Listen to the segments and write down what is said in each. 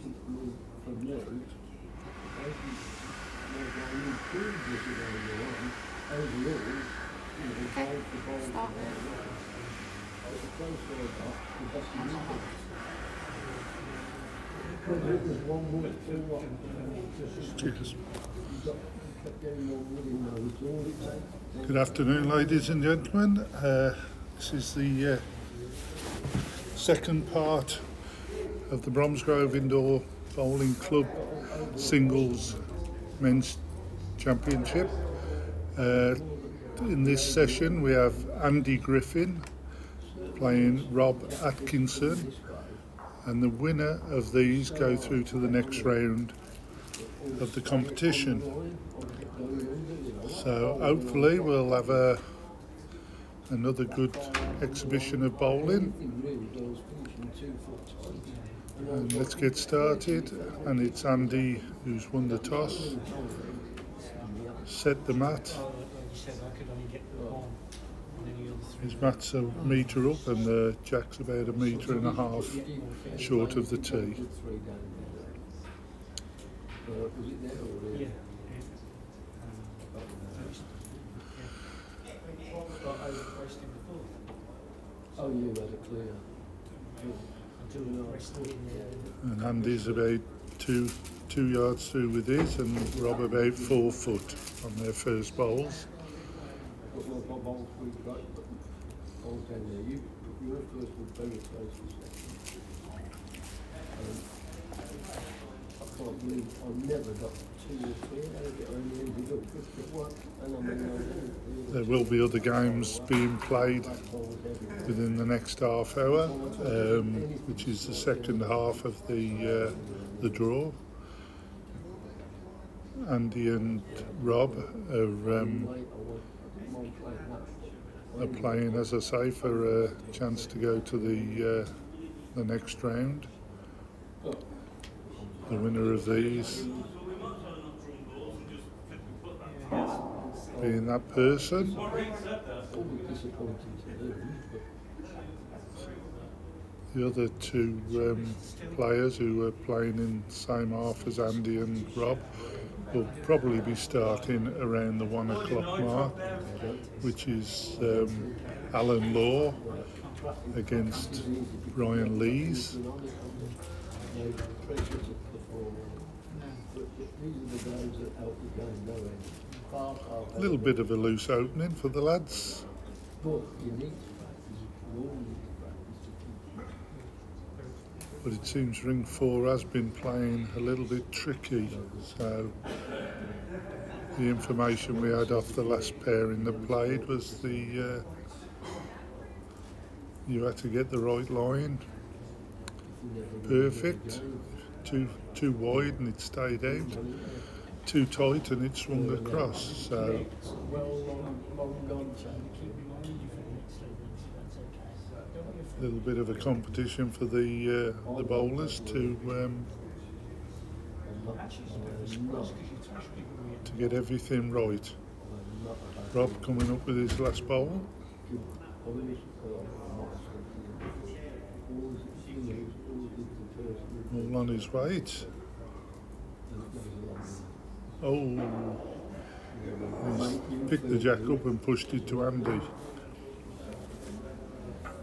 Start now. Cheers. Good afternoon, ladies and gentlemen. This is the second part of the Bromsgrove Indoor Bowling Club Singles Men's Championship. In this session we have Andy Griffin playing Rob Atkinson, and the winner of these go through to the next round of the competition. So hopefully we'll have another good exhibition of bowling. And let's get started, and it's Andy who's won the toss, set the mat. His mat's a metre up and the jack's about 1.5 metres short of the tee. And Andy's about two yards through with his, and Rob about 4 foot on their first bowls. There will be other games being played within the next half hour, which is the second half of the draw. Andy and Rob are playing, as I say, for a chance to go to the next round. The winner of these being that person. The other two players who are playing in the same half as Andy and Rob will probably be starting around the 1 o'clock mark, which is Alan Law against Brian Lees. A little bit of a loose opening for the lads. But it seems ring 4 has been playing a little bit tricky, so the information we had off the last pairing that played was you had to get the right line perfect. Too wide and it stayed out, too tight and it swung across. So a little bit of a competition for the bowlers to get everything right. Rob coming up with his last bowl. All on his weight. Oh, he's picked the jack up and pushed it to Andy.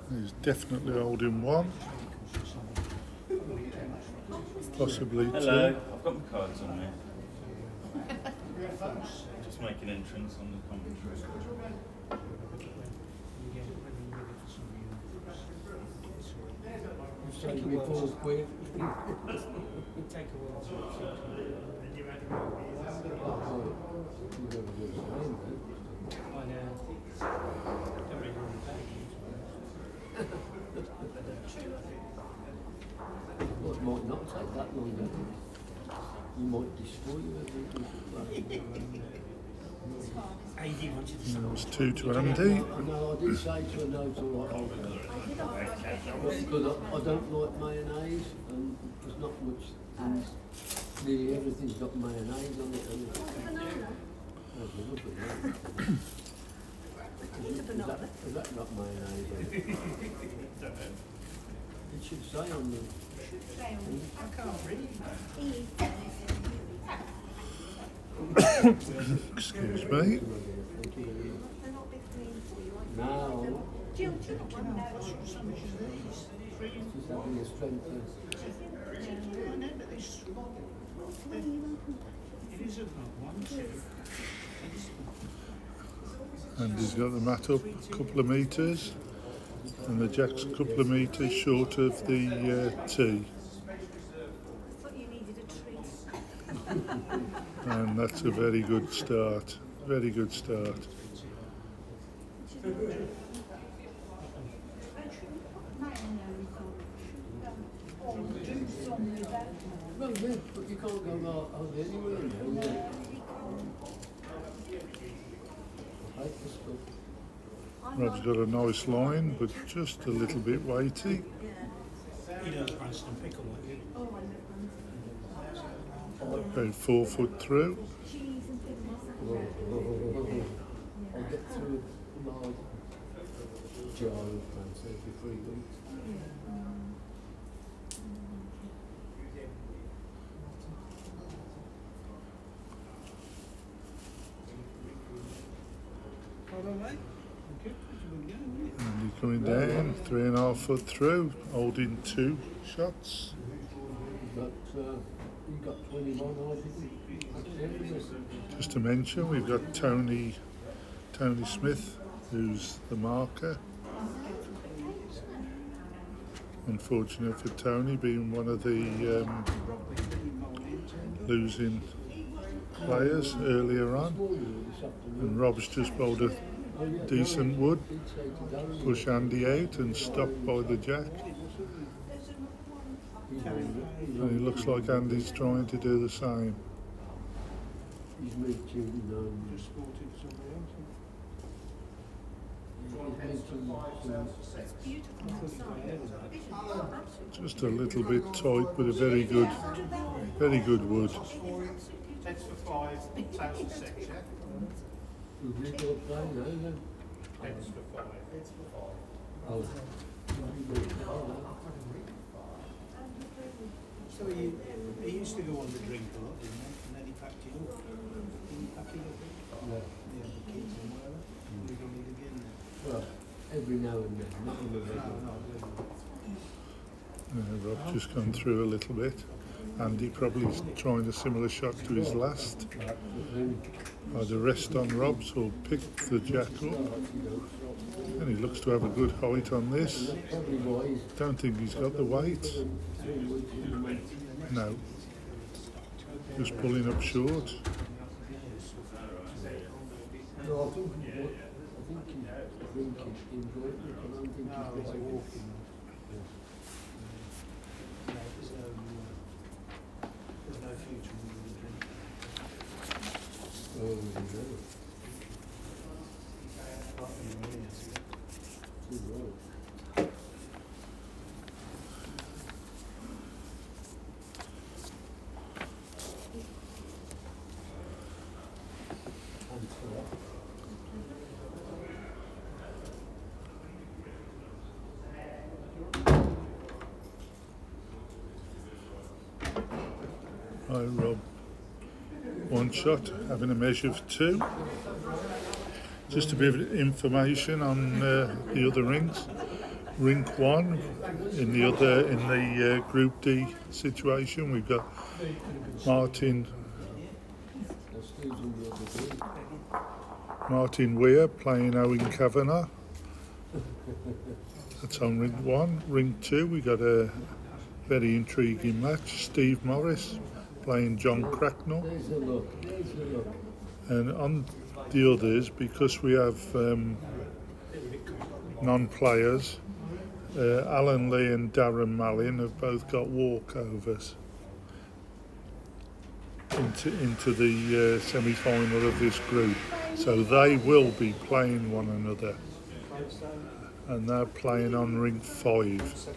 He's definitely holding one, possibly two. Hello, I've got my cards on me. Just make an entrance on the commentary. Well, it might not take that long, then. You might destroy everything. That was 2 to Andy. No, I did say to her, no, it's all right. Because I don't like mayonnaise, and there's not much. Nearly everything's got mayonnaise on it. Is that not mayonnaise on it? It should say on the Excuse me. Now, just having a strength And he's got the mat up a couple of metres, and the jack's a couple of metres short of the tee. And that's a very good start. Very good start. well, yeah, but you can't go out anywhere now. I hate this stuff. Rob's got a nice line, but just a little bit weighty. He does Branston pickle like you. About 4 foot through. I'll get through a large jar of plants every 3 weeks. Pardon, mate? Okay. And he's coming down, 3.5 foot through, holding 2 shots. But you got 21, I think. Just to mention, we've got Tony Smith, who's the marker. Unfortunate for Tony, being one of the losing players earlier on. And Rob's just bowled a decent wood, push Andy out and stopped by the jack. And it looks like Andy's trying to do the same. He's reaching, Just a little bit tight, but a very good wood. 10 for 5, tails for 6, yeah? 10 for 5. Oh. So he used to go on the drink a lot, didn't he? And then he packed it up. Didn't he pack it up? Yeah. Yeah, the kids and whatever. And he done it again. Well, every now and then, not in a regular. Rob's just gone through a little bit. Andy probably trying a similar shot to his last. Either rest on Rob's or pick the jack up. And he looks to have a good height on this. Don't think he's got the weight. No. Just pulling up short. No, I think he's drinking in Griffin. I don't think he's walking. There's no future in the drink. Oh, no. Too right. Hi Rob. One shot, having a measure of 2. Just a bit of information on the other rings. Rink 1 in the Group D situation, we've got Martin Weir playing Owen Kavanagh. That's on ring 1. Ring 2, we got a very intriguing match. Steve Morris playing John Cracknell. And on the others, because we have non-players, Alan Lee and Darren Mallin have both got walkovers into the semi-final of this group. So they will be playing one another. And they're playing on ring 5.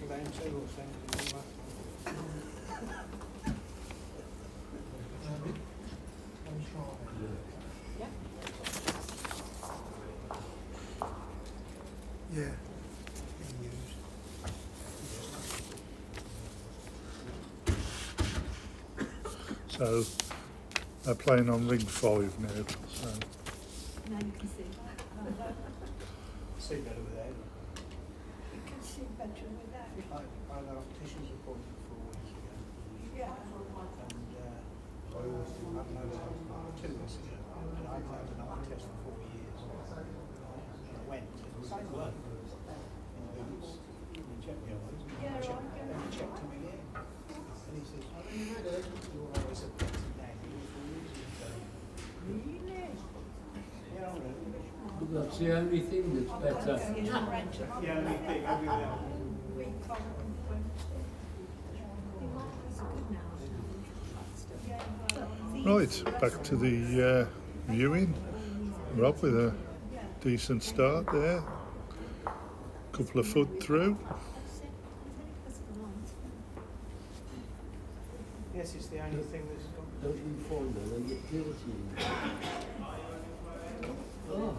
Yeah. So they're playing on ring 5 now. So. Now you can see. See better without. You can see better without. I had an optician's appointment 4 weeks ago. Yeah. And I always do have an eye 2 weeks ago. And I've had an eye test for 4 years. And I went, and the same bloke in boots, and he checked me eyes, and he checked him again. And he says, your eyes are better now than 4 years ago. Really? Yeah, I know. But that's the only thing that's better. Yeah, only thing, everything. Right, back to the viewing. Rob with a decent start there. Couple of foot through. Yes, it's the only thing that's got. Don't you find that they get guilty? Oh,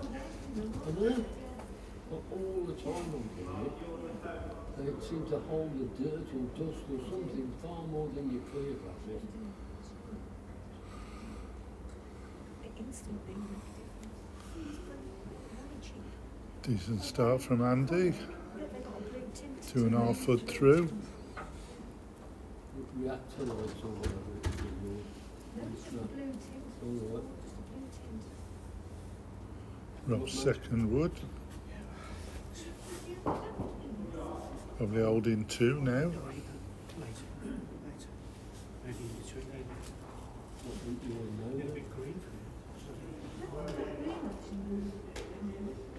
I know. But all the time I'm doing it, they seem to hold the dirt or dust or something far more than you clear of it. Decent start from Andy. 2.5 foot through. Reactor lights or whatever it is. It's not. All right. Rob's second wood. Probably holding 2 now. Later. Maybe in between. What do you A know? little bit green for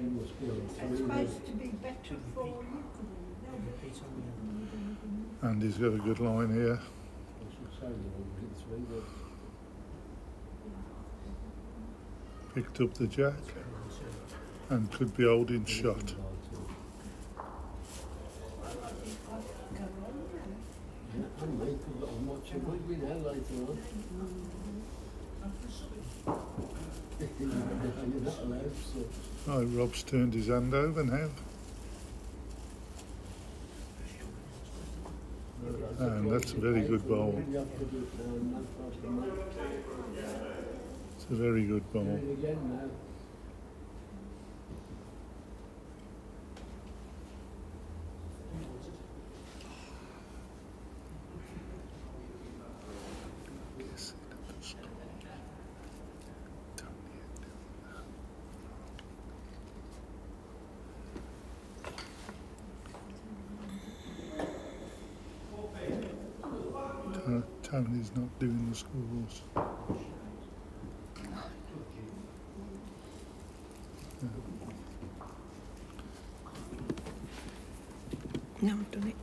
You must be on It's 3. supposed to be better for you. Repeat on the Andy's got a good line here. I should say you're on 3, but Picked up the jack and could be holding shot. yeah, I'm late, but I'm watching rugby now later on. You're not allowed, so. Right, Rob's turned his hand over now. And that's a very good ball. You have to do it now, and that's after that. It's a very good Do ball. it again now. Tony's not doing the scores. No, I've done it.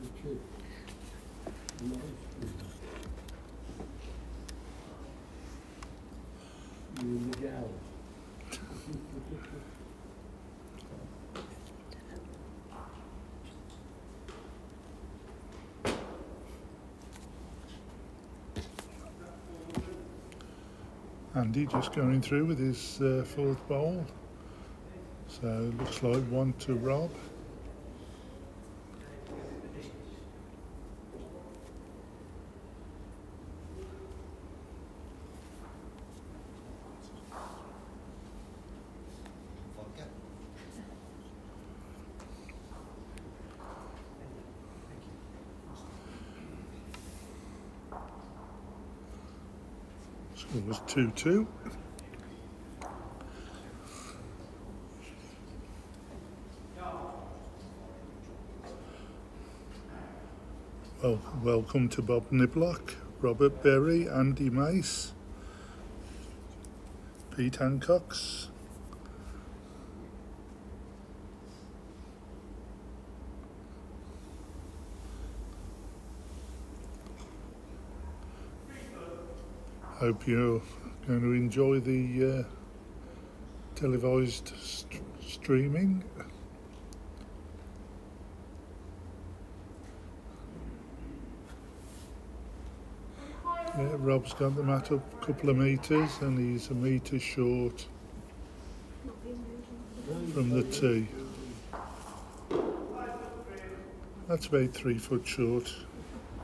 Richard. Nice. You and the gal. Andy just going through with his 4th bowl. So looks like 1 to Rob. Score was 2-2. Well, welcome to Bob Niblock, Robert Berry, Andy Mace, Pete Hancox. Hope you're going to enjoy the televised streaming. Yeah, Rob's got the mat up a couple of metres and he's a metre short. Not being rude. from the tee. That's about 3 foot short,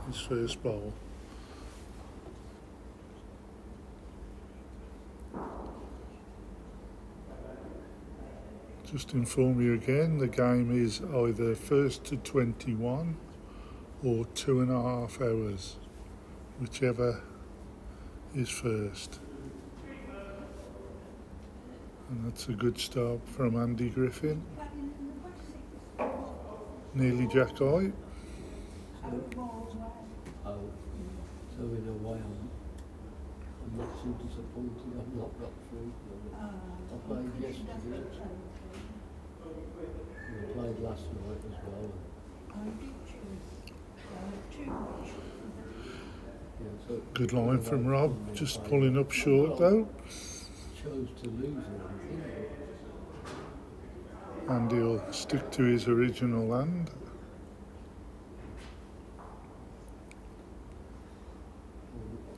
his first bowl. Just to inform you again, the game is either first to 21 or 2.5 hours, whichever is first. And that's a good start from Andy Griffin. Nearly jack high. Oh, so in a way I'm not too disappointed I've not got through. I played yesterday. I played last night as well. Yeah, so Good line from Rob, just pulling up short though. chose to lose everything. And he'll stick to his original hand.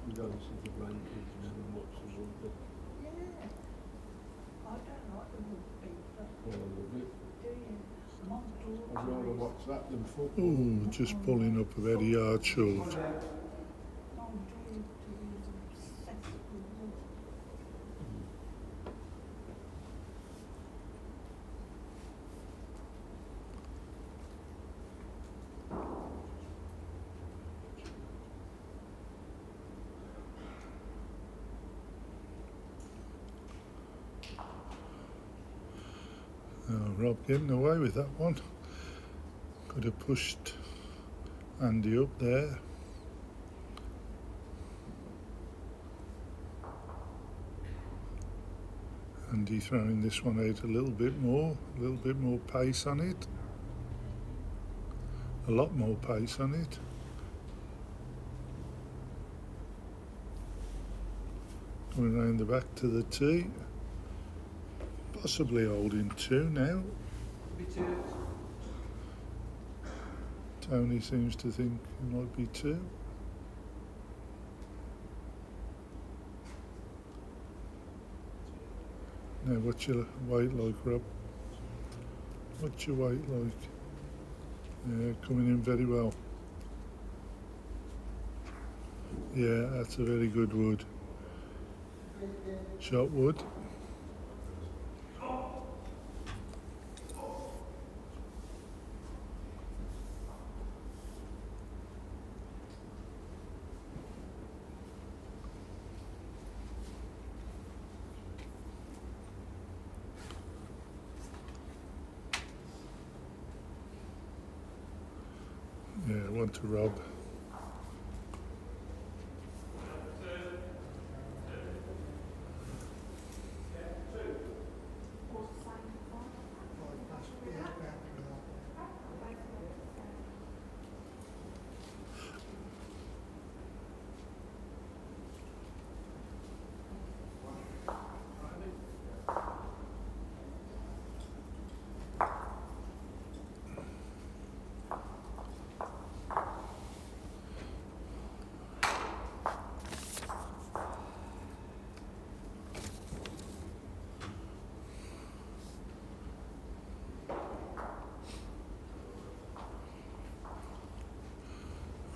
We go and see the grandkids and watch the rugby. Yeah. I don't like the rugby, but Oh, I love it. do you? Mum I'd rather watch that than football. Ooh, just pulling up about a yard short. Mum daughter is obsessed with rugby. Oh, Rob getting away with that one. Could have pushed Andy up there. Andy throwing this one out a little bit more pace on it. A lot more pace on it. Going round the back to the tee. Possibly holding 2 now. Tony seems to think it might be 2. Now, what's your weight like, Rob? What's your weight like? Yeah, coming in very well. Yeah, that's a very good wood. Shot wood. Yeah, one to Rob.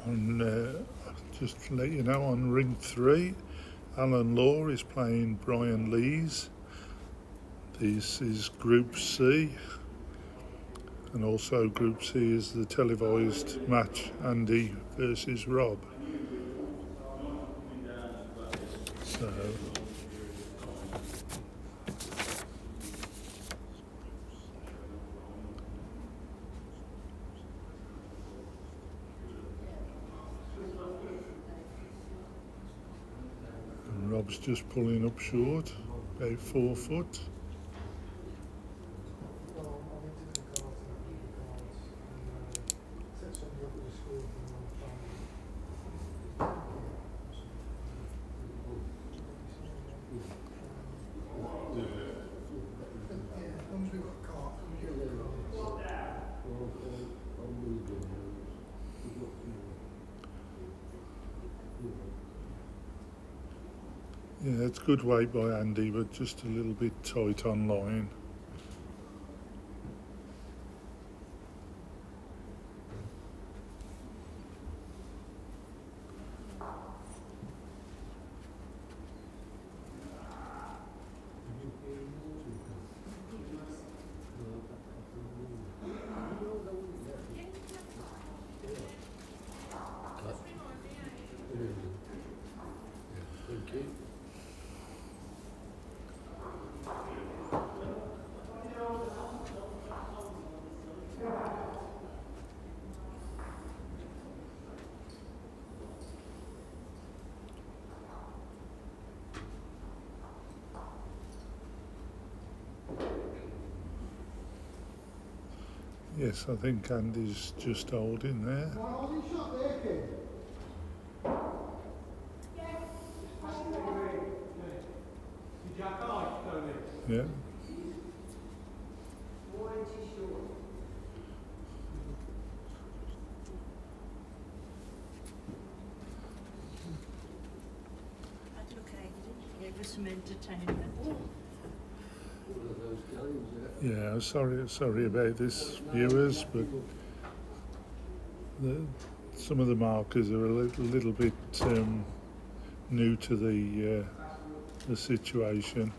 And just to let you know, on ring 3, Alan Law is playing Brian Lees. This is Group C, and also Group C is the televised match, Andy versus Rob. So Rob's just pulling up short, about 4 foot. Yeah, it's good weight by Andy, but just a little bit tight on line. Yes, I think Andy's just holding there. Yeah. I'd look at it was some entertainment. One of those games, Yeah, sorry about this, viewers, but some of the markers are a little bit new to the situation.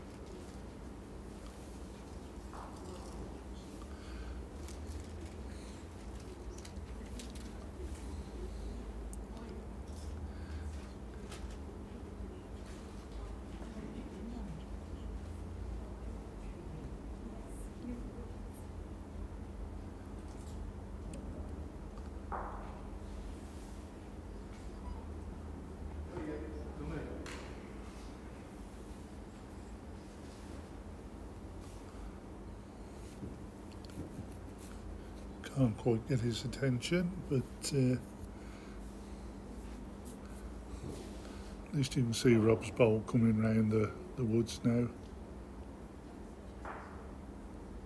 Can't quite get his attention, but at least you can see Rob's bowl coming round the woods now.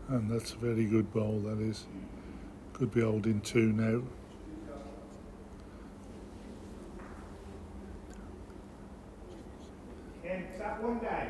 And that's a very good bowl, that is. Could be holding 2 now. That one day.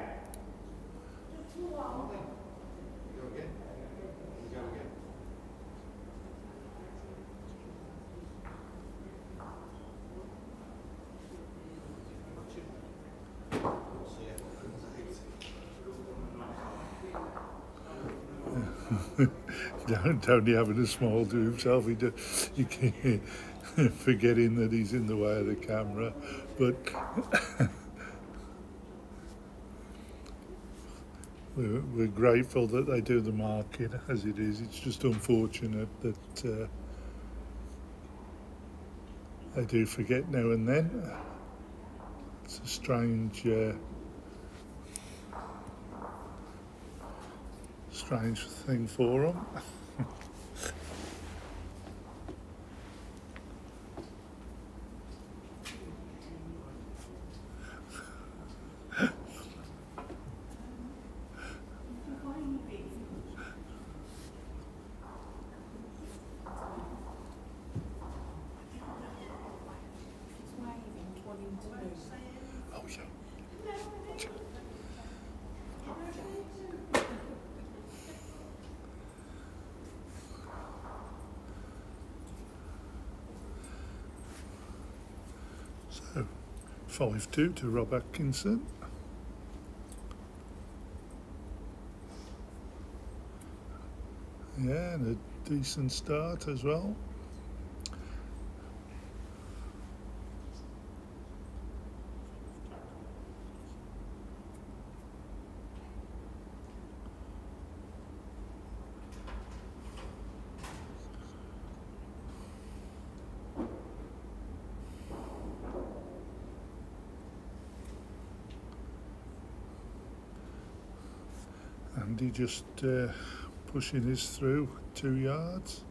Tony having a smile to himself, he can't forgetting that he's in the way of the camera, but we're grateful that they do the marking as it is. It's just unfortunate that they do forget now and then. It's a strange thing for them. Oh yeah. So, 5-2 to Rob Atkinson. Yeah, and a decent start as well. Andy just pushing his through 2 yards.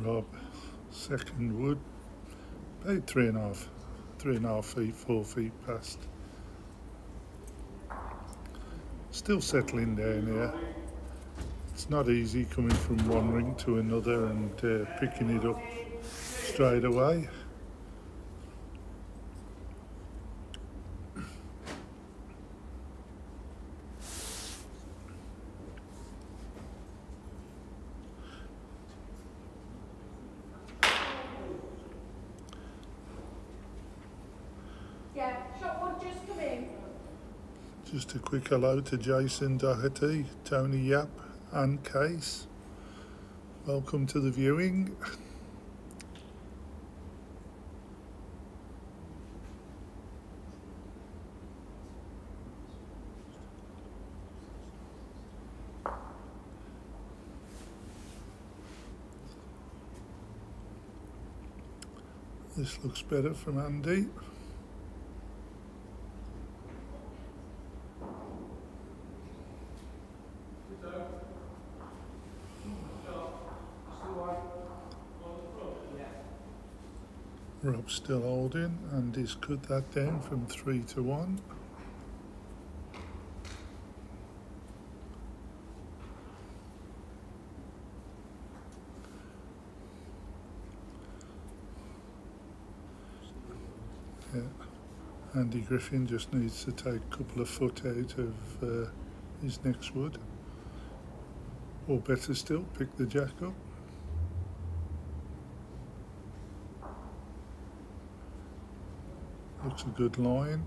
Rob, second wood, about 3.5 feet, 4 feet past. Still settling down here. It's not easy coming from one ring to another and picking it up straight away. Yeah, shot one just come in. Just a quick hello to Jason Doherty, Tony Yap and Case. Welcome to the viewing. This looks better from Andy. Rob's still holding, and he's cut that down from 3 to 1. Yeah. Andy Griffin just needs to take a couple of foot out of his next wood, or better still, pick the jack up. Looks a good line.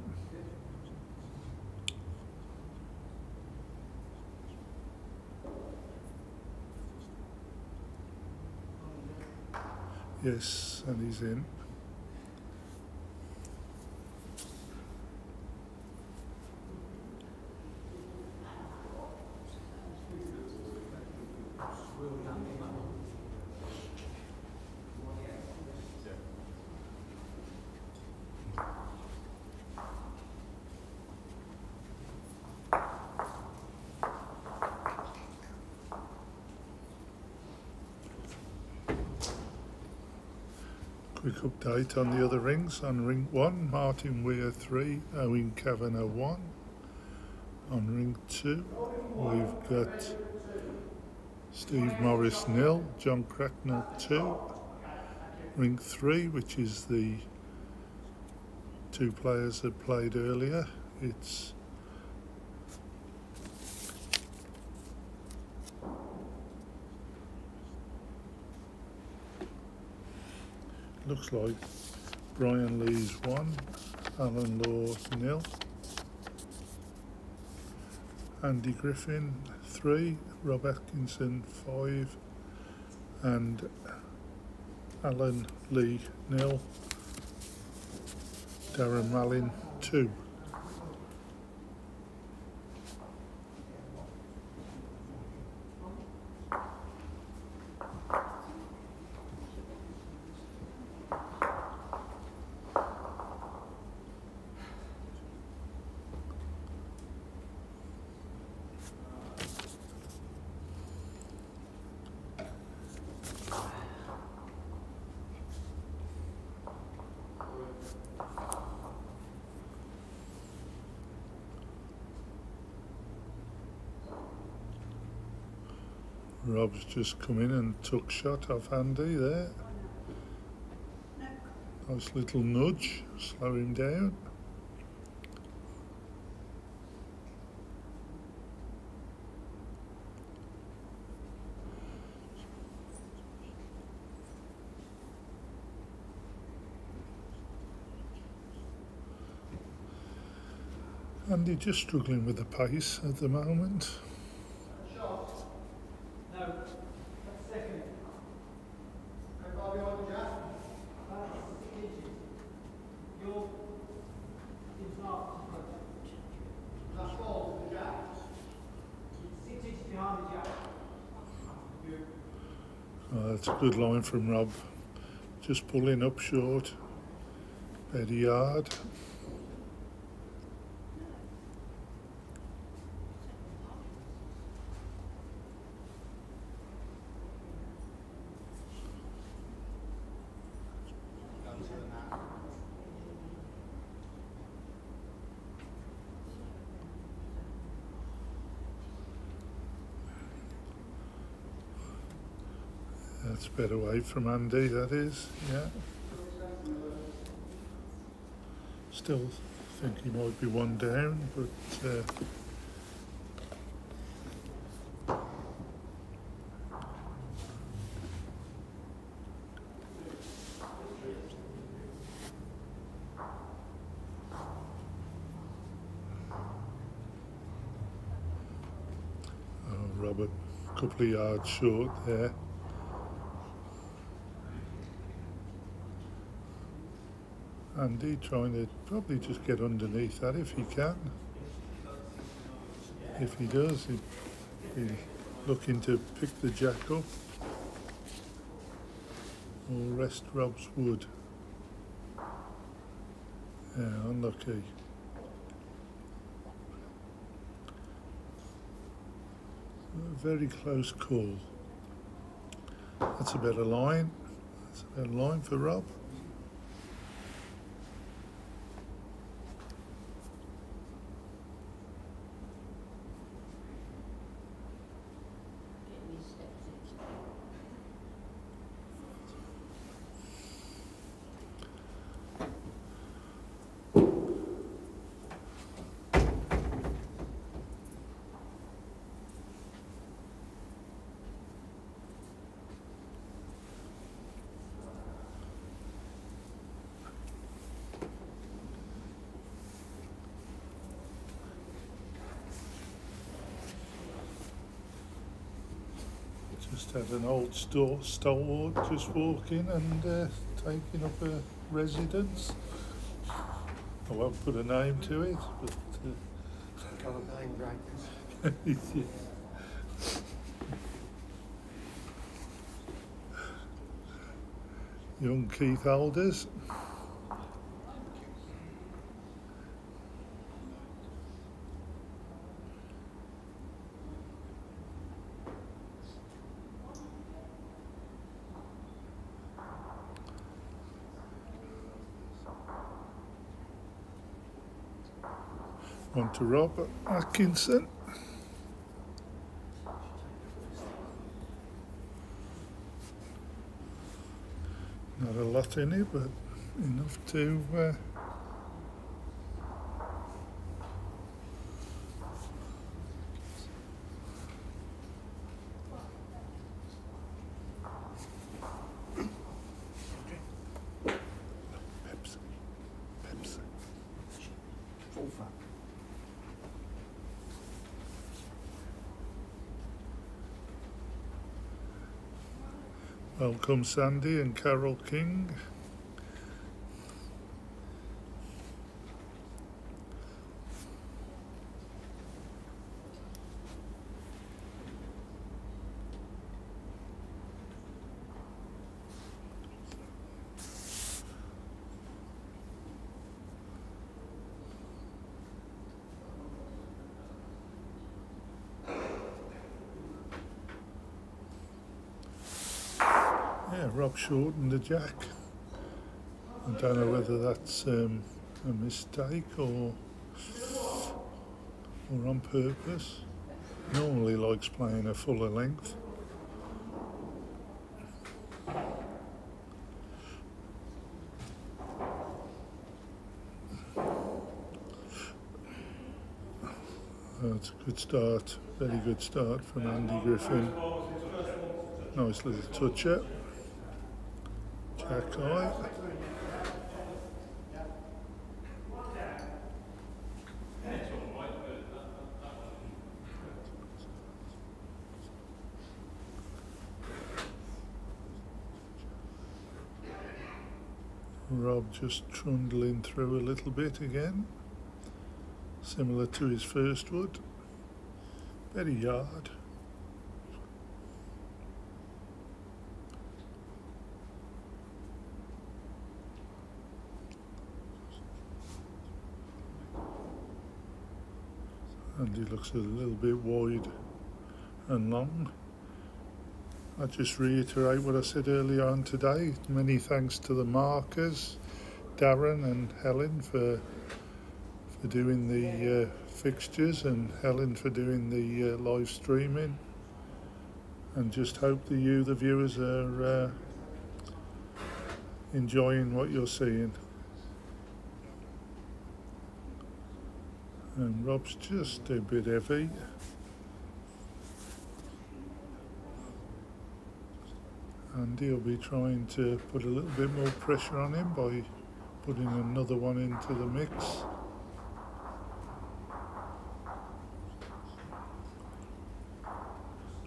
Yes, and he's in. Quick update on the other rings. On ring 1, Martin Weir 3, Owen Kavanagh 1. On ring 2, we've got Steve Morris 0, John Cracknell 2. Ring 3, which is the 2 players that played earlier, it's looks like Brian Lees 1, Alan Law 0, Andy Griffin 3, Rob Atkinson 5, and Alan Lee 0, Darren Mallin 2. Rob's just come in and took shot off Andy there. Nice little nudge, slow him down. Andy just struggling with the pace at the moment. Oh, that's a good line from Rob. Just pulling up short, about a yard. That's better away from Andy, that is, yeah. Still think he might be one down, but Robert, a couple of yards short there. Andy trying to probably just get underneath that if he can. If he does, he's looking to pick the jack up or rest Rob's wood. Yeah, unlucky. A very close call. That's a better line. That's a better line for Rob. Just had an old stalwart just walk in and taking up a residence. I won't put a name to it, but Got a name breakers. yeah. Young Keith Alders. On to Rob Atkinson. Not a lot in it, but enough to Pepsi. Full fat. Welcome Sandy and Carol King. Yeah, Rob shortened the jack. I don't know whether that's a mistake or on purpose. Normally likes playing a fuller length. That's a good start, very good start from Andy Griffin. Nice little toucher. Jack eye. Rob just trundling through a little bit again, similar to his first wood, very yard. And he looks a little bit wide and long. I just reiterate what I said earlier on today. Many thanks to the markers, Darren and Helen for doing the fixtures, and Helen for doing the live streaming. And just hope that you, the viewers, are enjoying what you're seeing. And Rob's just a bit heavy. And he'll be trying to put a little bit more pressure on him by putting another one into the mix.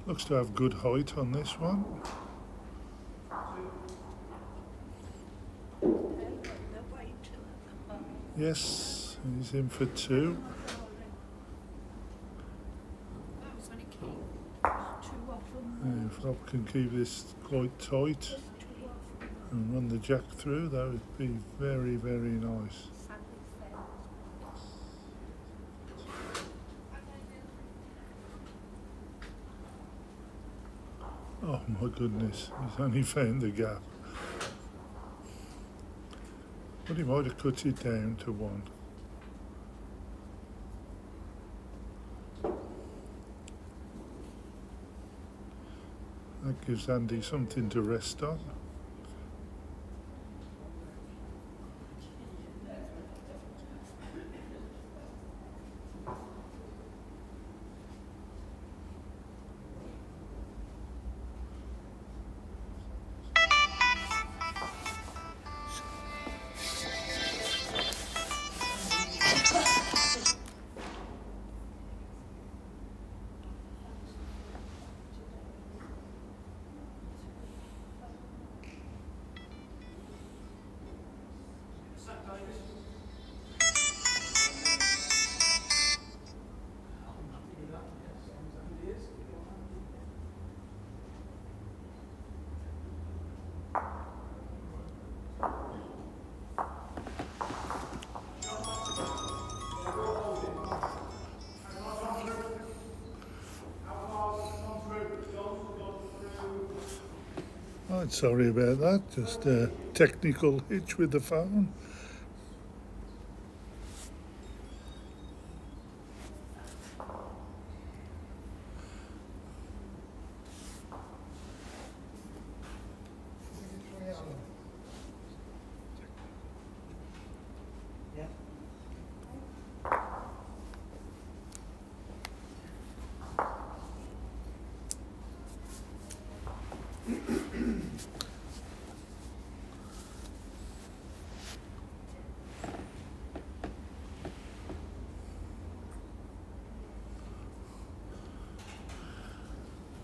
Looks to have good height on this one. Yes, he's in for two. If Rob can keep this quite tight and run the jack through, that would be very, very nice. Oh my goodness, he's only found the gap. But he might have cut it down to 1. That gives Andy something to rest on. Oh, sorry about that, just a technical hitch with the phone. Yeah.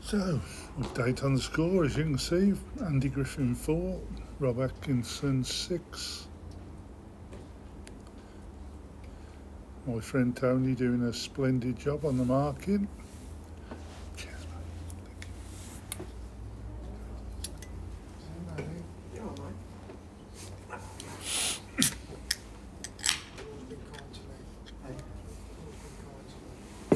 So, update on the score, as you can see, Andy Griffin 4, Rob Atkinson 6. My friend Tony doing a splendid job on the marking. Cheers, mate. Thank you. Yeah, mate. Always been kind to me. Hey. Always been kind to me.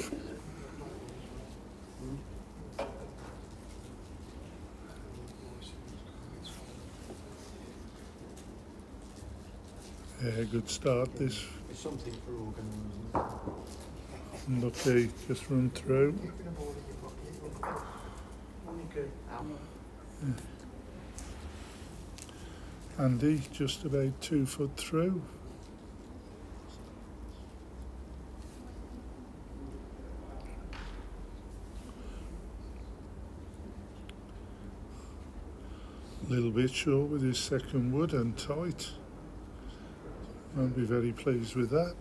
Yeah, good start this. It's something for organising. Lucky, just run through. Keeping a ball in your pocket. Only good. Andy just about 2 foot through. A little bit short with his second wood and tight. I'll be very pleased with that.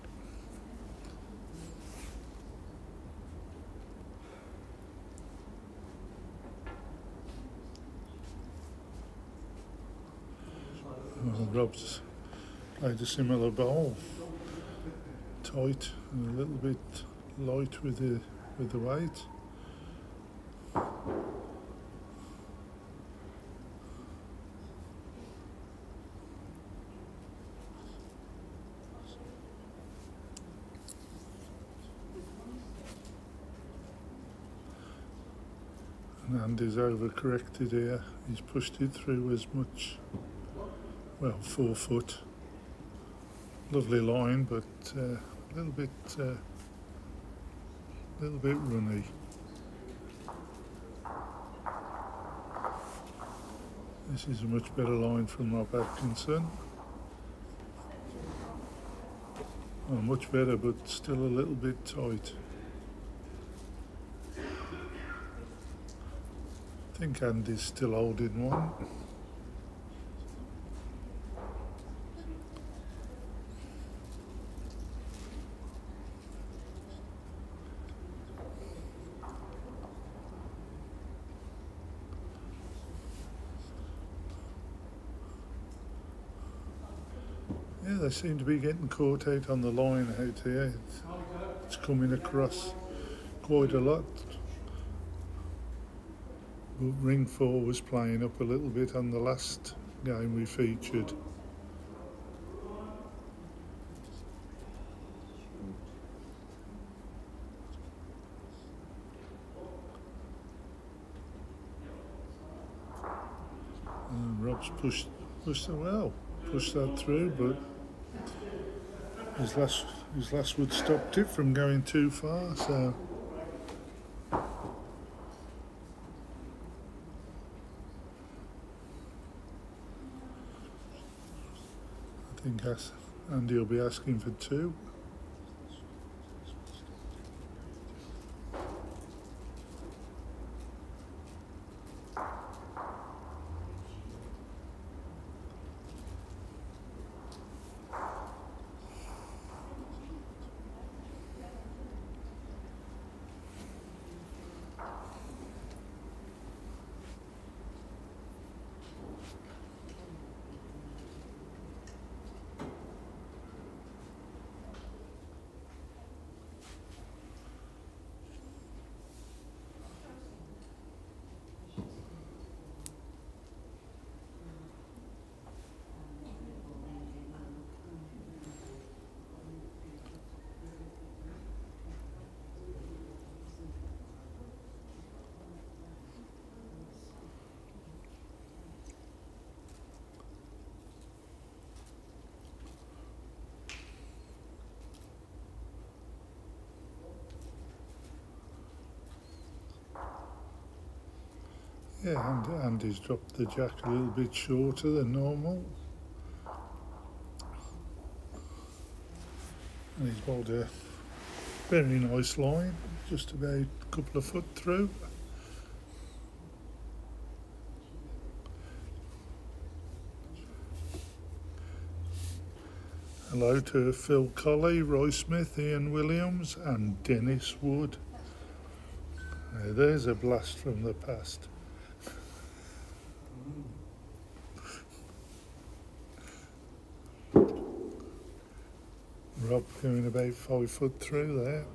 Rob's played a similar ball, tight and a little bit light with the weight. And Andy's overcorrected here. He's pushed it through as much. Well, 4 foot. Lovely line, but a little bit runny. This is a much better line from Rob Atkinson. Oh, much better, but still a little bit tight. I think Andy's still holding one. Yeah, they seem to be getting caught out on the line out here. It's coming across quite a lot. But ring 4 was playing up a little bit on the last game we featured. Rob's pushed that through, but his last wood stopped it from going too far, so I think Andy will be asking for 2. Yeah, and Andy's dropped the jack a little bit shorter than normal. And he's bowled a very nice line, just about a couple of foot through. Hello to Phil Colley, Roy Smith, Ian Williams and Dennis Wood. Now, there's a blast from the past. Rob going about 5 foot through there.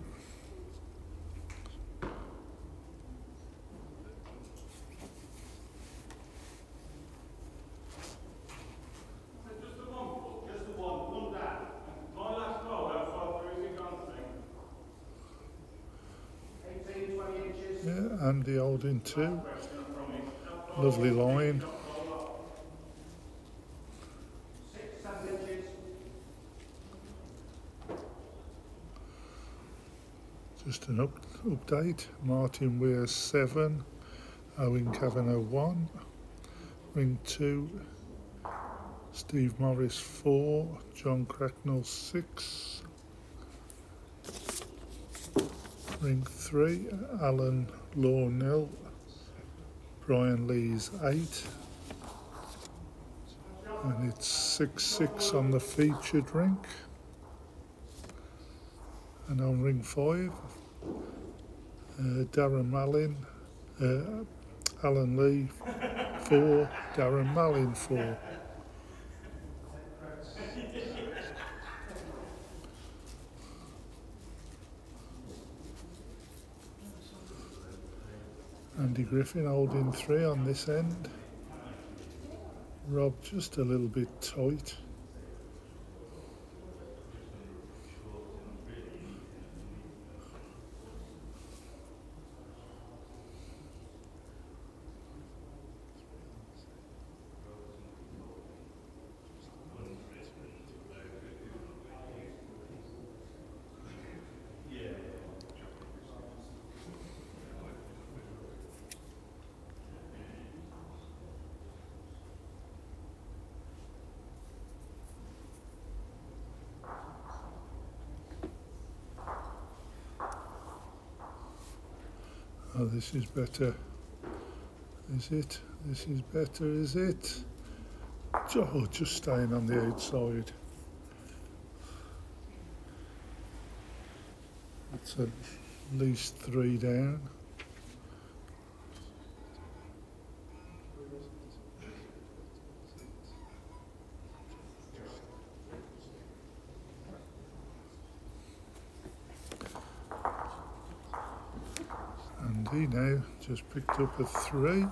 Yeah, Andy holding 2. Lovely line. Just an update. Martin Weir 7, Owen Kavanagh 1, ring 2, Steve Morris 4, John Cracknell 6, ring 3, Alan Law 0, Brian Lees 8, and it's 6-6 on the featured rink. And on ring 5, Darren Mallin, Alan Lee 4, Darren Mallin 4. Andy Griffin holding 3 on this end. Rob just a little bit tight. Oh, this is better. Is it? This is better, is it? Oh, just staying on the outside. It's at least 3 down. And he now just picked up a 3.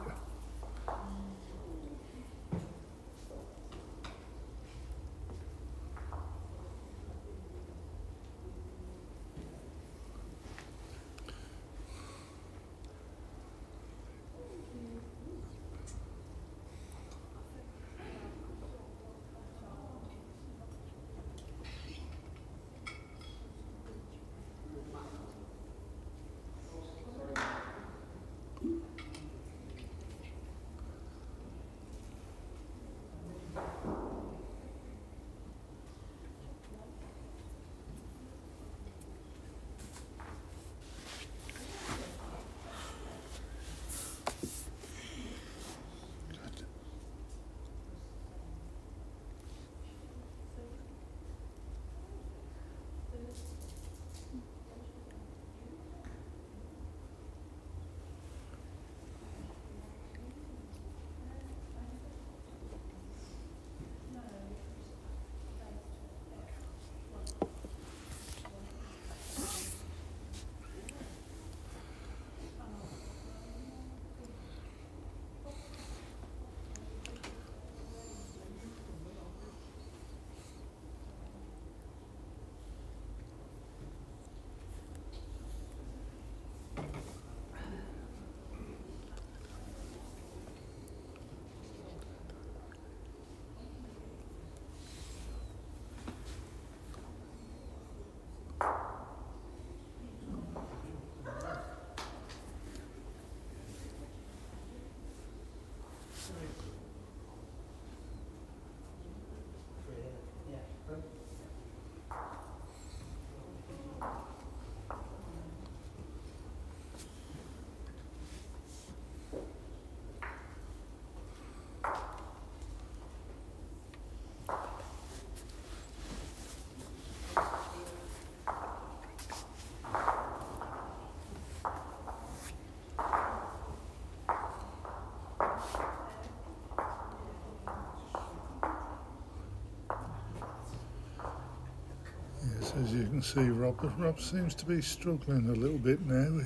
So as you can see, Rob seems to be struggling a little bit now.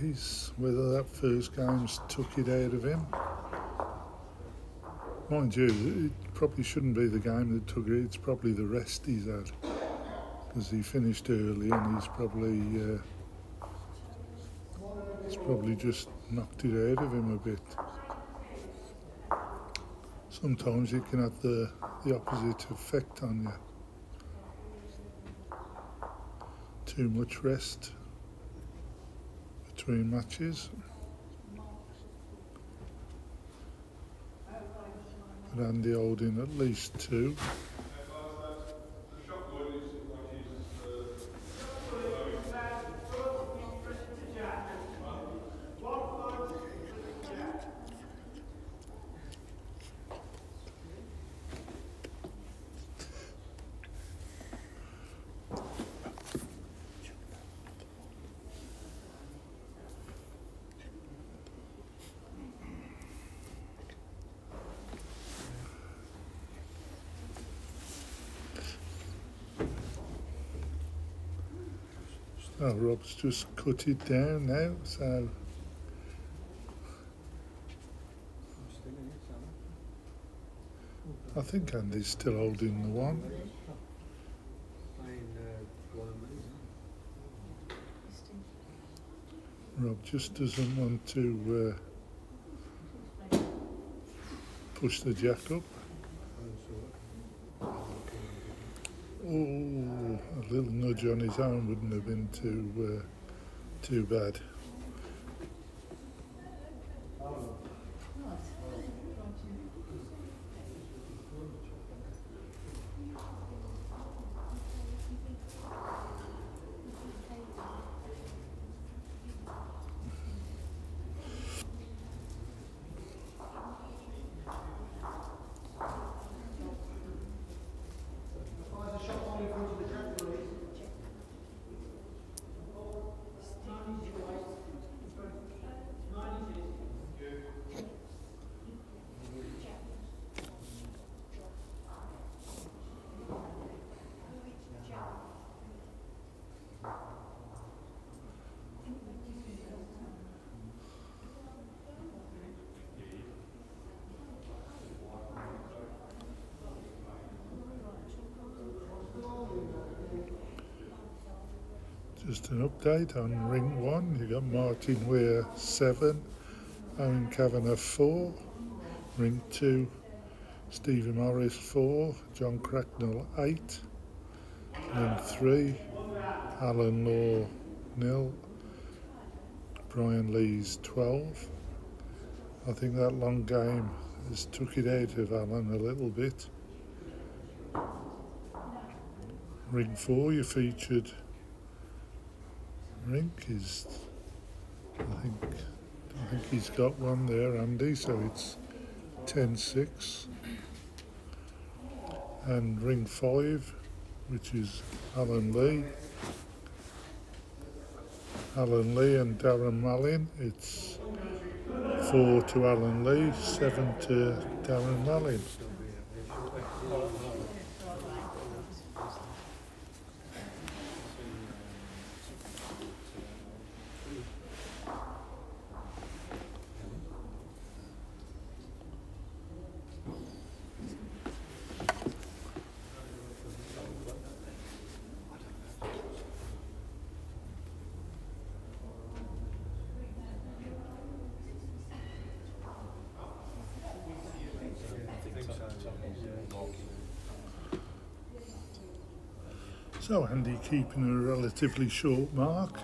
Whether that first game's took it out of him. Mind you, it probably shouldn't be the game that took it. It's probably the rest he's had, because he finished early and he's probably just knocked it out of him a bit. Sometimes it can have the opposite effect on you. Too much rest between matches. But Andy holding at least 2. Oh, Rob's just cut it down now, so I think Andy's still holding the 1. Rob just doesn't want to push the jack up. Oh, a little nudge on his arm wouldn't have been too bad. Just an update on ring 1. You got Martin Weir 7, Owen Kavanagh 4, ring 2, Stephen Morris 4, John Cracknell 8, ring 3, Alan Law 0, Brian Lees 12. I think that long game has took it out of Alan a little bit. Ring 4, you featured rink is, I think he's got one there, Andy, so it's 10-6. And ring 5, which is Alan Lee and Darren Mallin, it's 4 to Alan Lee, 7 to Darren Mallin. So Andy keeping a relatively short mark.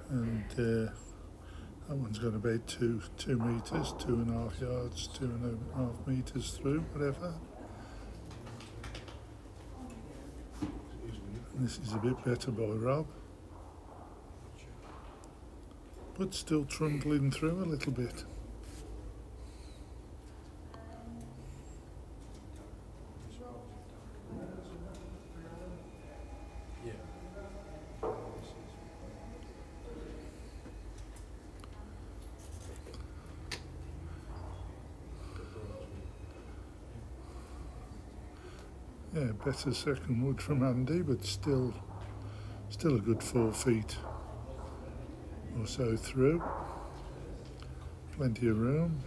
And that one's got about 2 metres, 2.5 yards, 2.5 metres through, whatever. And this is a bit better by Rob, but still trundling through a little bit. Yeah, better second wood from Andy, but still a good 4 feet or so through. Plenty of room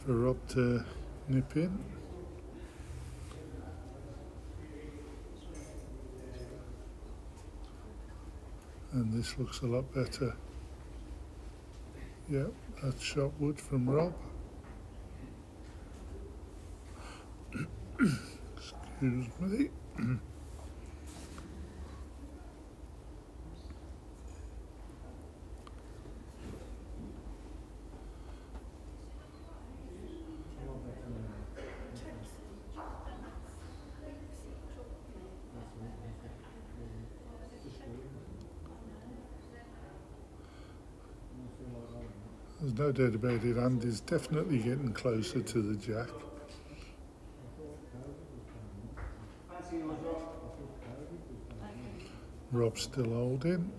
for Rob to nip in. And this looks a lot better. Yep, that's shot wood from Rob. Excuse me. There's no doubt about it, Andy's definitely getting closer to the jack. Rob's still holding.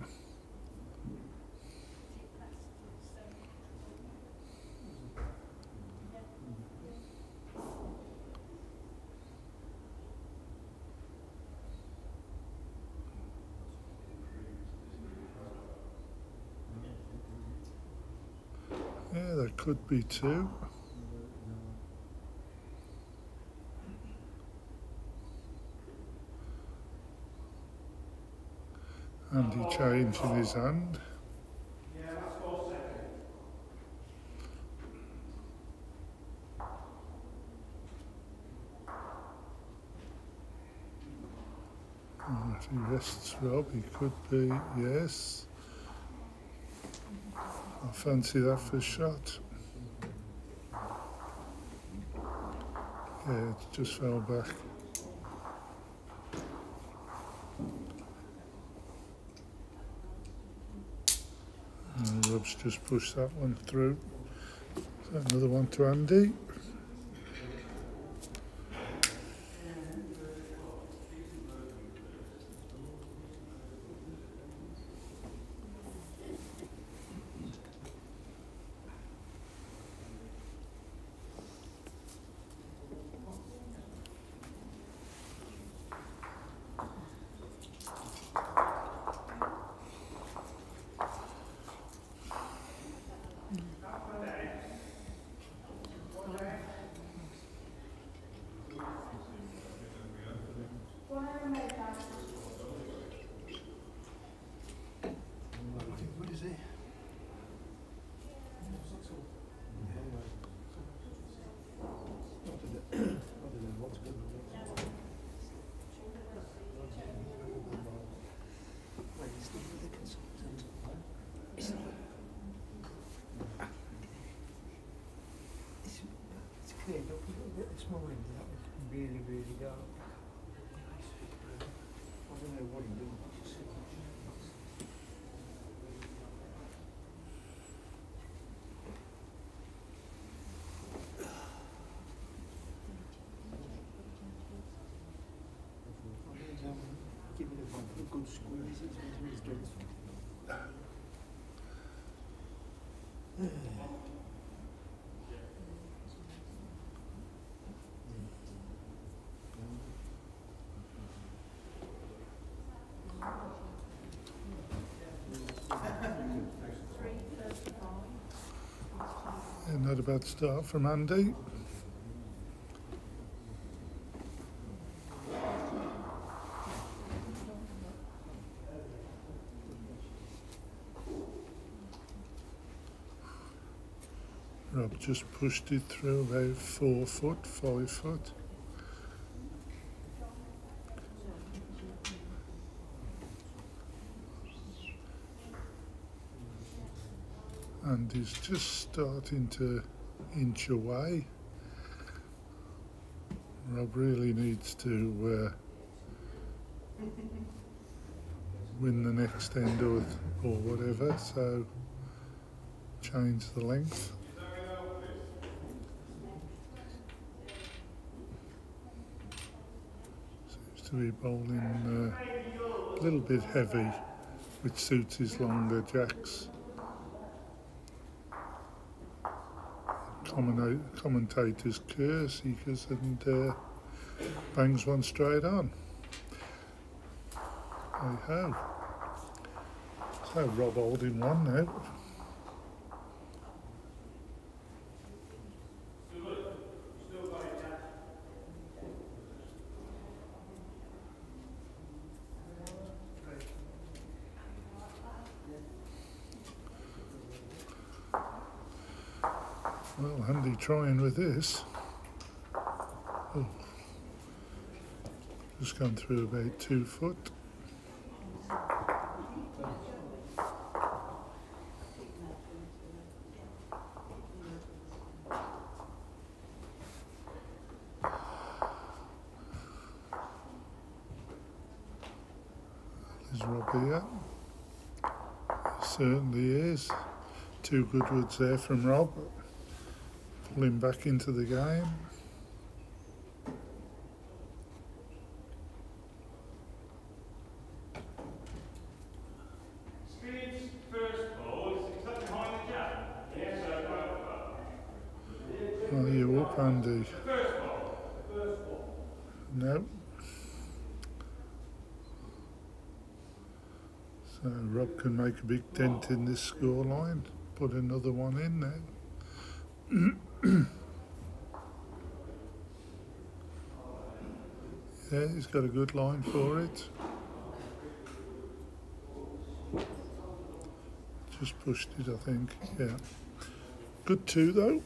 Yeah, there could be 2. Andy changing his hand. And if he rests Rob, he could be, yes. I fancy that for shot. Yeah, it just fell back. And Rob's just pushed that one through. So another one to Andy. What is it? Wait, is the consultant? It's cleared up a little bit this morning. That was really, really dark. I don't know what he did. Give it a good squeeze into his joints. Yeah, not a bad start from Andy. Rob just pushed it through about 4 foot, 5 foot. And he's just starting to inch away. Rob really needs to win the next end or whatever, so change the length. Seems to be bowling a little bit heavy, which suits his longer jacks. Commentators curse, and bangs one straight on. Hey ho. So Rob holding one now. Well, handy trying with this. Oh. Just gone through about 2 foot. There's Rob here. He certainly is. 2 good woods there from Rob. Pulling back into the game. Speed's first ball is exactly behind the gap. Yes, Are you up, Andy? first ball. No. So Rob can make a big dent in this scoreline. Put another one in now. Yeah, he's got a good line for it. Just pushed it, I think. Yeah. Good 2 though.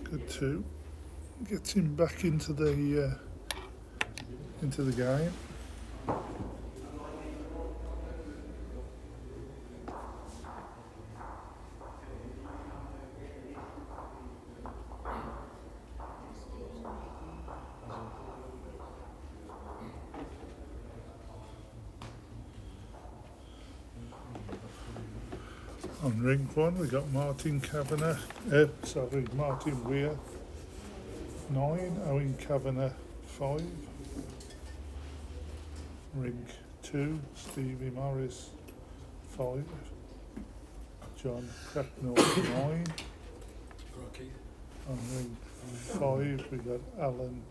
Good 2. Gets him back into the game. On ring 1 we got Martin Weir 9, Owen Kavanagh 5. Ring 2, Stevie Morris 5. John Cracknell 9. On ring 5 we got Alan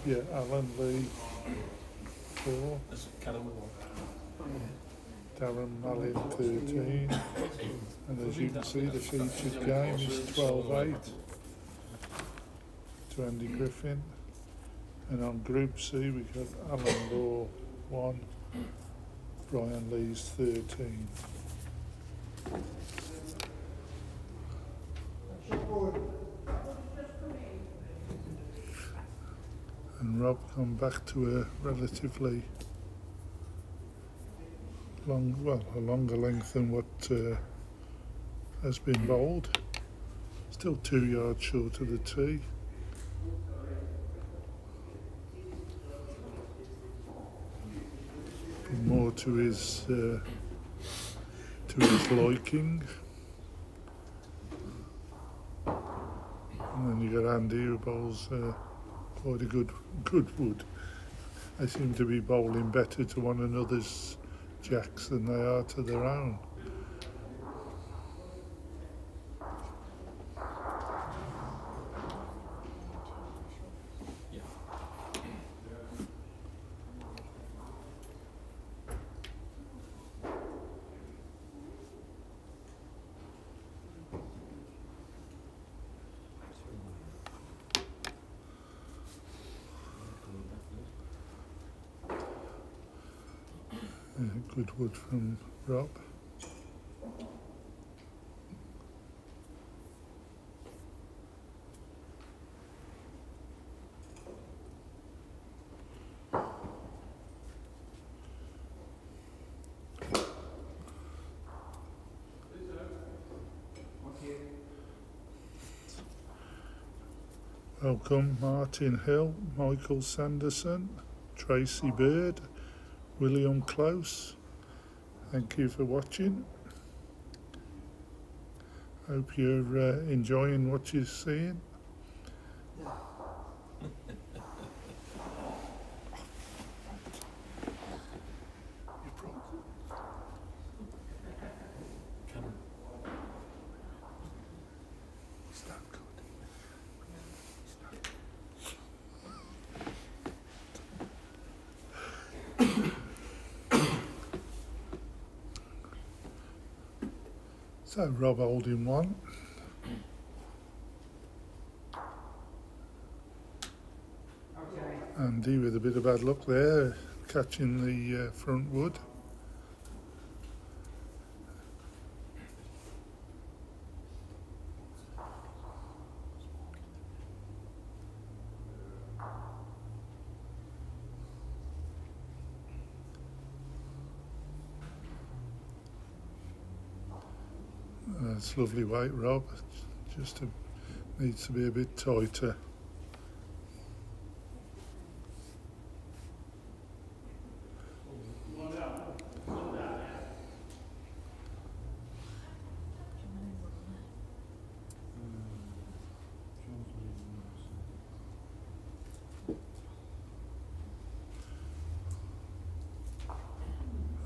Lee 4. Darren Mallin 13, and as you can see the featured game is 12-8 to Andy Griffin, and on Group C we got Alan Law 1, Brian Lee's 13. And Rob come back to a relatively a longer length than what has been bowled. Still 2 yards short of the tee. More to his liking. And then you got Andy who bowls quite a good wood. They seem to be bowling better to one another's jacks than they are to their own. Good wood from Rob. Welcome Martin Hill, Michael Sanderson, Tracy Bird, William Close. Thank you for watching. Hope you're enjoying what you're seeing. So Rob holding one. Andy with a bit of bad luck there, catching the front wood. It's lovely weight, Rob. Just needs to be a bit tighter.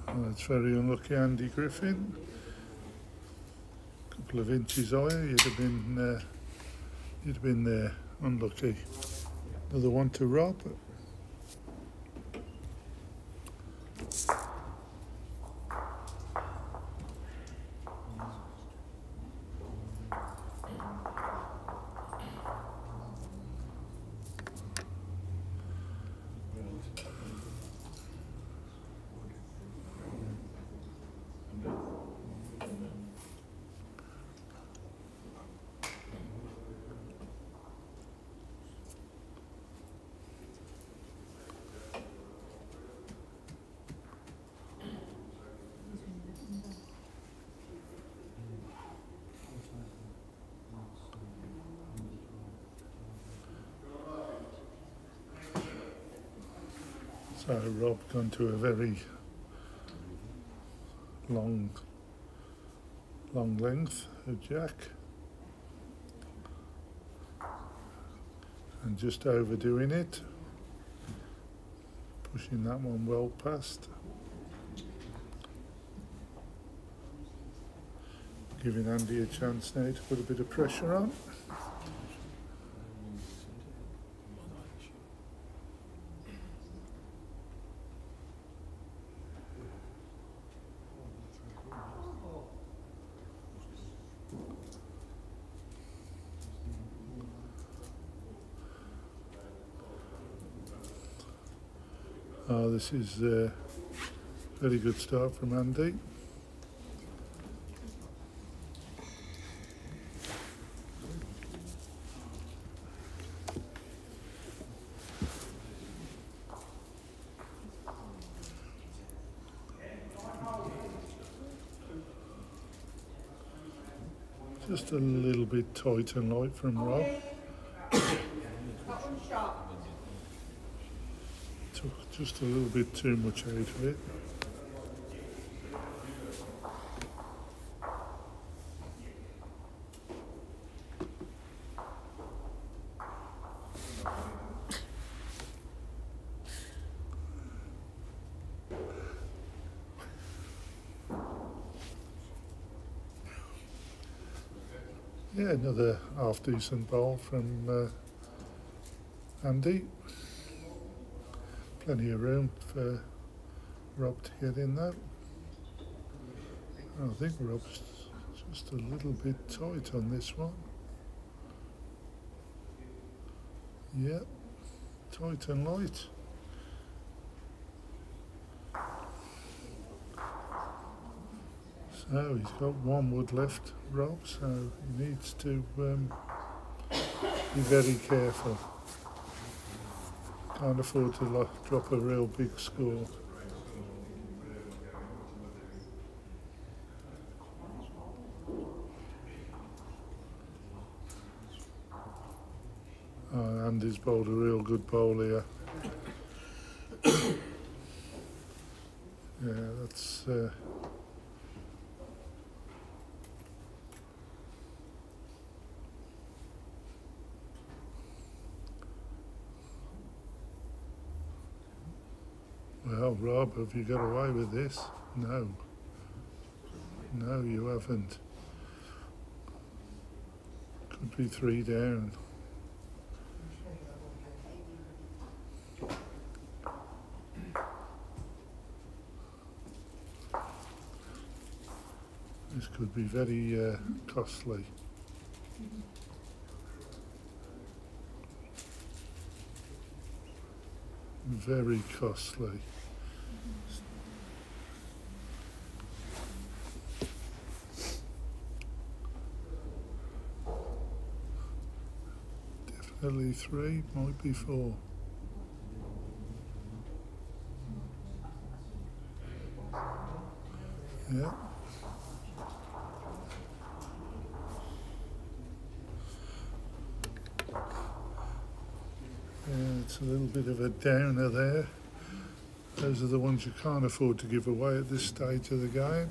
That's very unlucky, Andy Griffin. Couple of inches higher, you'd have been there. Unlucky. Another one to Rob. So Rob gone to a very long length of jack and just overdoing it, pushing that one well past, giving Andy a chance now to put a bit of pressure on. Oh, this is a very good start from Andy. Just a little bit tight and light from Rob. Just a little bit too much out of it. Yeah, another half decent bowl from Andy. Plenty of room for Rob to get in though. I think Rob's just a little bit tight on this one. Yeah, tight and light. So he's got one wood left, Rob, so he needs to be very careful. Can't afford to drop a real big score. Oh, Andy's bowled a real good bowl here. Yeah, that's well, Rob, have you got away with this? No. No, you haven't. Could be 3 down. This could be very costly. Very costly. Definitely 3, might be 4. Yeah. Yeah, it's a little bit of a downer there. Those are the ones you can't afford to give away at this stage of the game.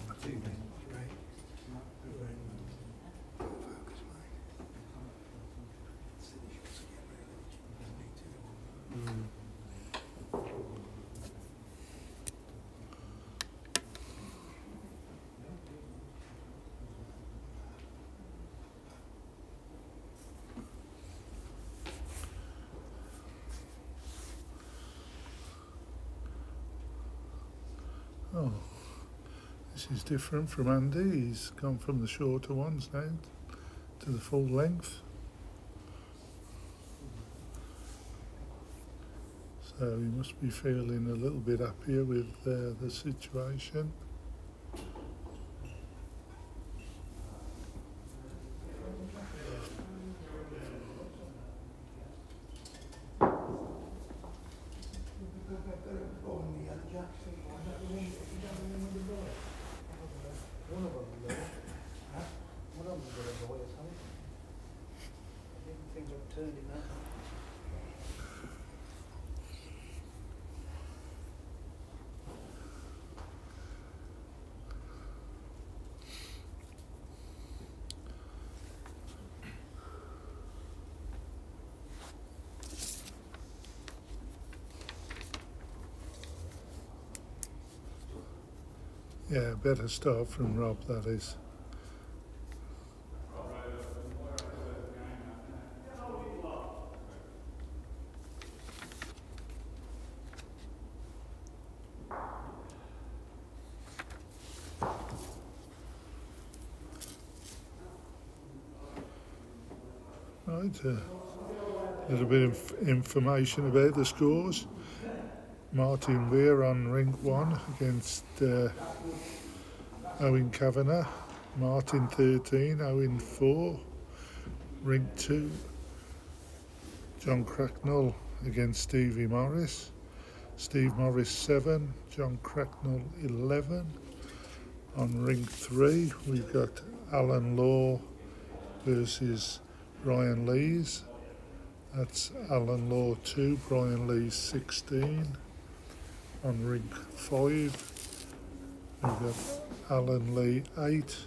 Oh, this is different from Andy. He's gone from the shorter ones now to the full length. So he must be feeling a little bit happier with the situation. Things have turned in that. Yeah, better start from Rob, that is. Right, a little bit of information about the scores. Martin Weir on ring 1 against Owen Kavanagh. Martin 13, Owen 4. Ring 2, John Cracknell against Stevie Morris. Steve Morris 7, John Cracknell 11. On ring 3, we've got Alan Law versus Brian Lees. That's Alan Law 2, Brian Lees 16. On ring 5, we've got Alan Lee 8,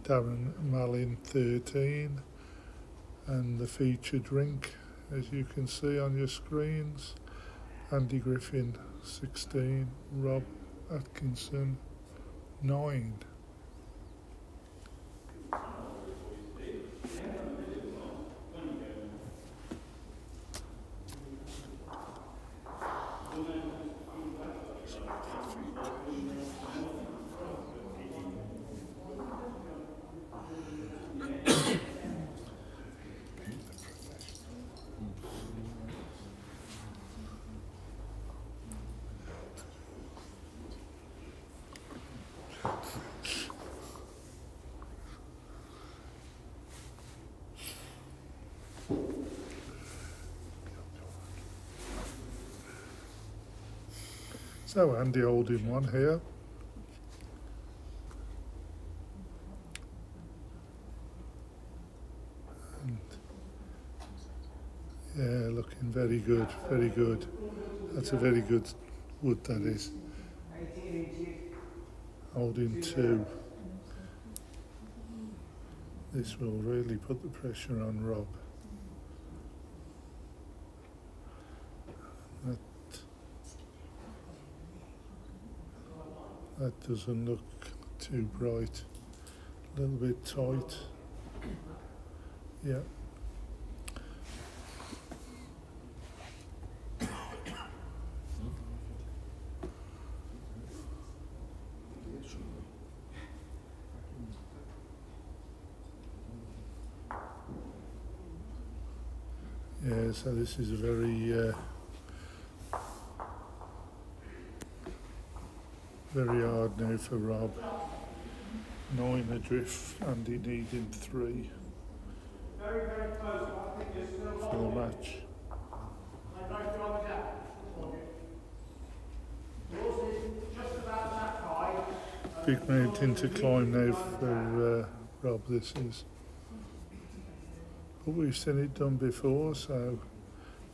Darren Mallin 13. And the featured rink, as you can see on your screens, Andy Griffin 16, Rob Atkinson 9. So Andy holding one here. And yeah, looking very good, very good. That's a very good wood, that is. Holding 2. This will really put the pressure on Rob. That doesn't look too bright. A little bit tight. Yeah. Yeah, so this is a very hard now for Rob. 9 adrift and he needed 3 Very, very close. I think you're still for the holding. match. I don't feel like that. Yours is just about that high. Big mountain to climb now for Rob, this is. But we've seen it done before, so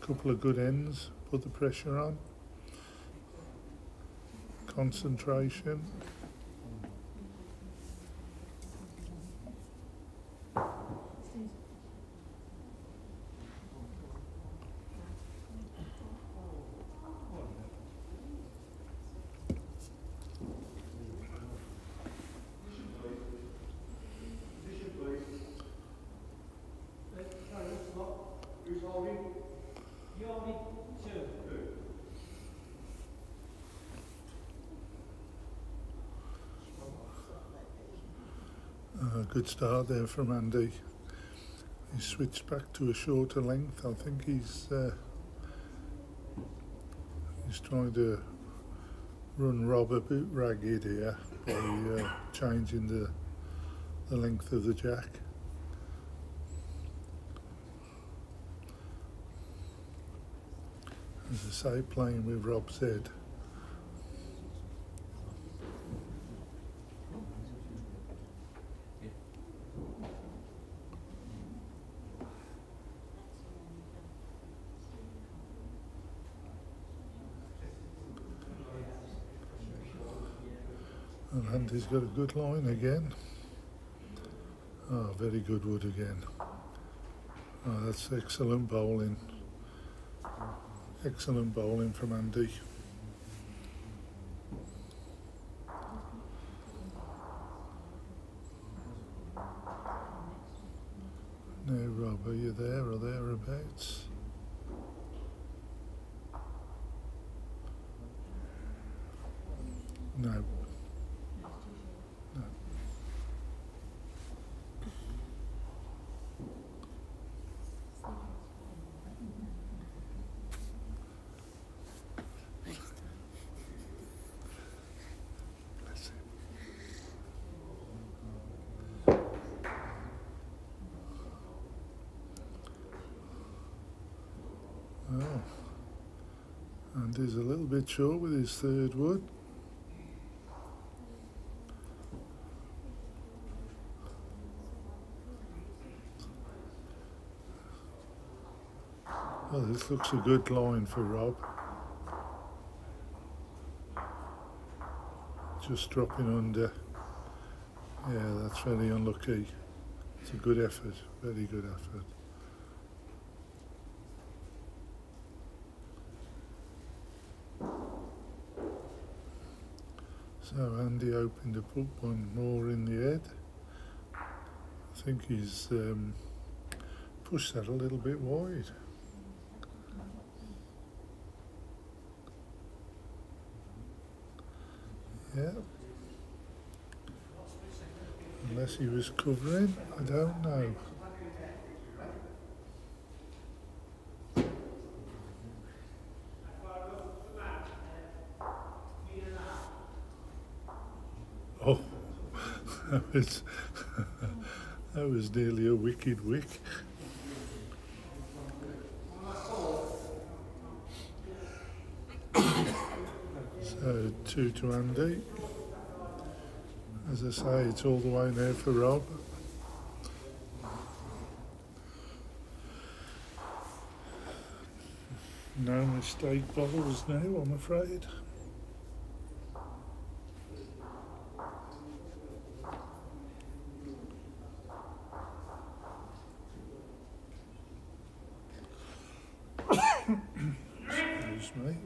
a couple of good ends, put the pressure on. Concentration. Who's holding? You're holding 2. Good. Good start there from Andy. He switched back to a shorter length. I think he's trying to run Rob a bit ragged here by changing the length of the jack. As I say, playing with Rob's head. And Andy's got a good line again. Oh, very good wood again. Oh, that's excellent bowling. Excellent bowling from Andy. Now, Rob, are you there or thereabouts? No. No. Bless him. Oh. And he's a little bit short with his 3rd wood. Well, this looks a good line for Rob. Just dropping under. Yeah, that's very unlucky. It's a good effort, very good effort. So Andy hoping to put one more in the head. I think he's pushed that a little bit wide. Yeah. Unless he was covering, I don't know. Oh, that was nearly a wicked wick. So 2 to Andy. As I say, it's all the way now for Rob. No mistake bowls now, I'm afraid. Excuse me.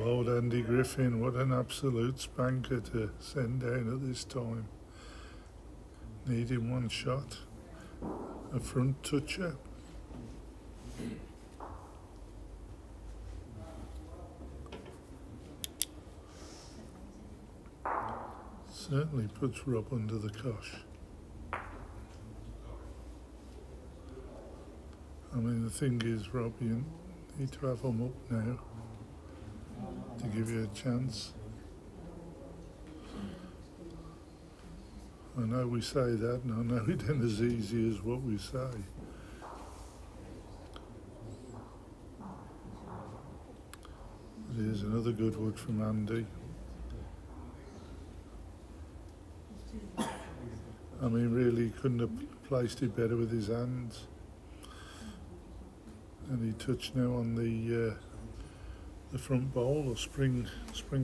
old Andy Griffin, what an absolute spanker to send down at this time. Needing one shot, a front toucher. Certainly puts Rob under the cosh. I mean, the thing is, Rob, you need to have them up now to give you a chance. I know we say that, and I know it ain't as easy as what we say. Here's another good wood from Andy. I mean, really couldn't have placed it better with his hands. And he touched now on the front bowl, or spring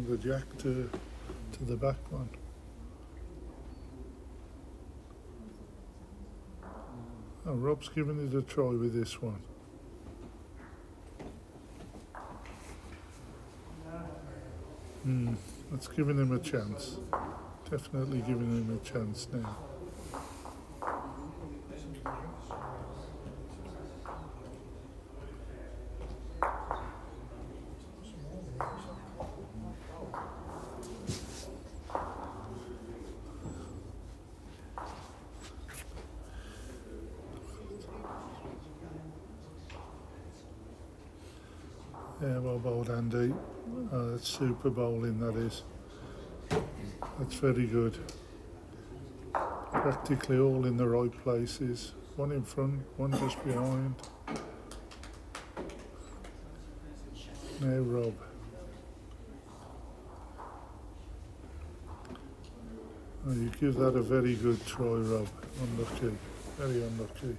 the jack to the back one. Oh, Rob's giving it a try with this one. That's giving him a chance. Definitely giving him a chance now. Yeah, well bowled, Andy. Oh, that's super bowling, that is. That's very good. Practically all in the right places. One in front, one just behind. Now Rob. Oh, you give that a very good try, Rob. Unlucky. Very unlucky.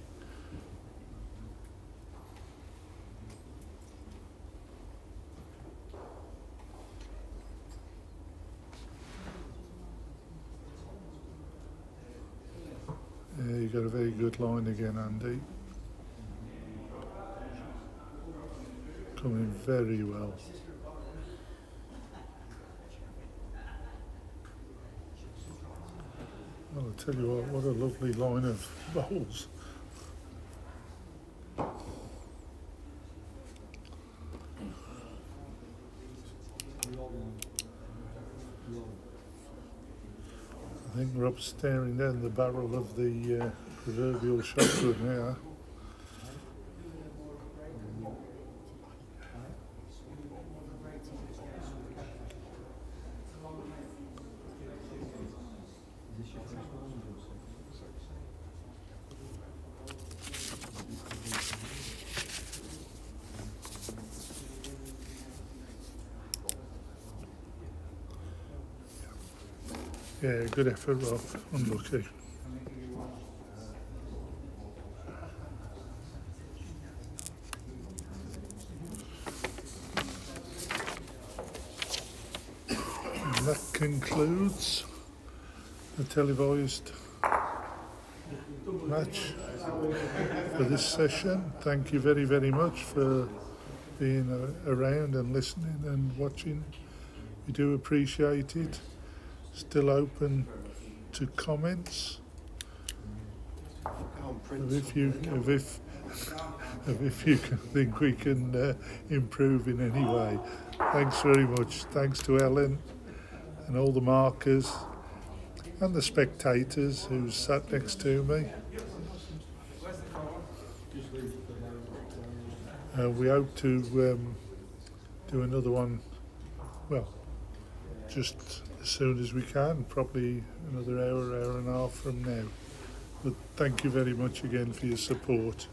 Yeah, you got a very good line again, Andy. Coming very well. Well, I tell you what a lovely line of bowls. I think Rob's staring down the barrel of the proverbial shotgun now. Yeah, good effort, Rob. Unlucky. And that concludes the televised match for this session. Thank you very, very much for being around and listening and watching. We do appreciate it. Still open to comments. If you think we can improve in any way. Thanks very much. Thanks to Ellen and all the markers and the spectators who sat next to me. We hope to do another one, well, just as soon as we can, probably another hour and a half from now. But thank you very much again for your support.